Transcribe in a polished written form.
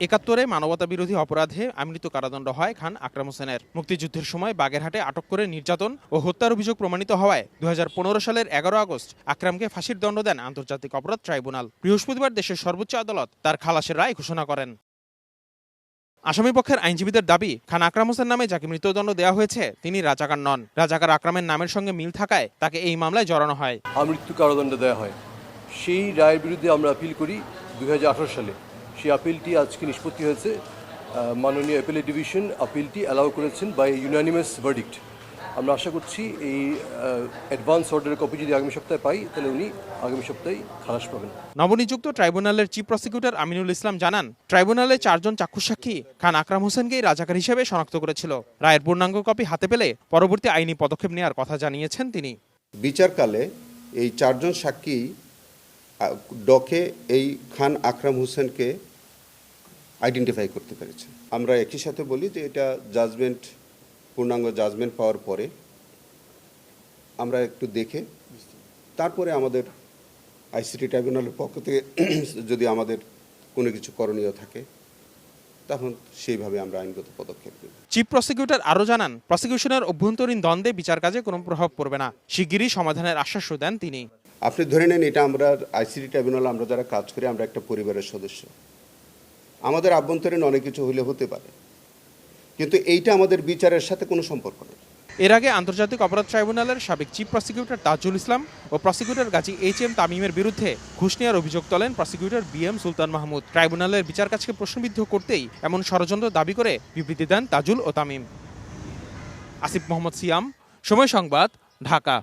একাত্তরে মানবতা বিরোধী অপরাধে আমৃত্যু কারাদণ্ড হয় খান আকরাম হোসেনের। মুক্তিযুদ্ধের সময় বাগেরহাটে আটক করে নির্যাতন ও হত্যার অভিযোগ প্রমাণিত হওয়ায় ২০১৫ সালের ১১ আগস্ট আকরামকে ফাঁসির দণ্ড দেন আন্তর্জাতিক অপরাধ ট্রাইব্যুনাল। বৃহস্পতিবার দেশের সর্বোচ্চ আদালত তার খালাসের রায় ঘোষণা করেন। আসামিপক্ষের আইনজীবীদের দাবি, খান আকরাম হোসেন নামে যাকে মৃত্যুদণ্ড দেওয়া হয়েছে তিনি রাজাকার নন। রাজাকার আকরামের নামের সঙ্গে মিল থাকায় তাকে এই মামলায় জড়ানো হয়। আমৃত্যু কারাদণ্ড দেওয়া হয়, সেই রায়ের বিরুদ্ধে আমরা আপিল করি ২০১৮ সালে। সেই আপিলটি আজকে নিষ্পত্তি হয়েছে। মাননীয় অ্যাপিলেট ডিভিশন আপিলটি অ্যালাউ করেছেন বাই ইউনানিমাস ভার্ডিক্ট। আমরা আশা করছি এই অ্যাডভান্স অর্ডারের কপি যদি আগামী সপ্তাহে পাই তাহলে উনি আগামী সপ্তাহে খালাস পাবেন। নবনিযুক্ত ট্রাইব্যুনালের চিফ প্রসিকিউটর আমিনুল ইসলাম জানান, ট্রাইব্যুনালে ৪ জন চাক্ষুসাক্ষী খান আকরাম হোসেনকেই রাজাকার হিসেবে শনাক্ত করেছিল। রায়ের পূর্ণাঙ্গ কপি হাতে পেলে পরবর্তী আইনি পদক্ষেপ নেওয়ার কথা জানিয়েছেন তিনি। বিচারকালে এই ৪ জন সাক্ষী ডকে এই খান আকরাম হোসেনকে আইডেন্টিফাই করতে পেরেছে। আমরা একই সাথে বলি যে এটা জাজমেন্ট, পূর্ণাঙ্গ জাজমেন্ট পাওয়ার পরে আমরা একটু দেখে তারপরে আমাদের আইসিটি ট্রাইব্যুনালের পক্ষ থেকে যদি আমাদের কোনো কিছু করণীয় থাকে তখন সেইভাবে আমরা আইনগত পদক্ষেপ নেব। চিফ প্রসিকিউটর আরও জানান, প্রসিকিউশনের অভ্যন্তরীণ দ্বন্দ্বে বিচার কাজে কোনো প্রভাব পড়বে না। শিগগিরই সমাধানের আশ্বাসও দেন তিনি। আপনি ধরে নেন এটা আমরা আইসিটি ট্রাইব্যুনাল আমরা যারা কাজ করি আমরা একটা পরিবারের সদস্য। আমাদের আভ্যন্তরীণ অনেক কিছু হইলে হতে পারে, কিন্তু এইটা আমাদের বিচারের সাথে কোনো সম্পর্ক নেই। এর আগে আন্তর্জাতিক অপরাধ ট্রাইব্যুনালের সাবেক চিফ প্রসিকিউটর তাজুল ইসলাম ও প্রসিকিউটর গাজী এইচ.এম. তামিমের বিরুদ্ধে ঘুষ নেওয়ার অভিযোগ তোলেন প্রসিকিউটর বি.এম. সুলতান মাহমুদ। ট্রাইব্যুনালের বিচার কাজকে প্রশ্নবিদ্ধ করতেই এমন ষড়যন্ত্র দাবি করে বিবৃতি দেন তাজুল ও তামিম। আসিফ মোহাম্মদ সিয়াম, সময় সংবাদ, ঢাকা।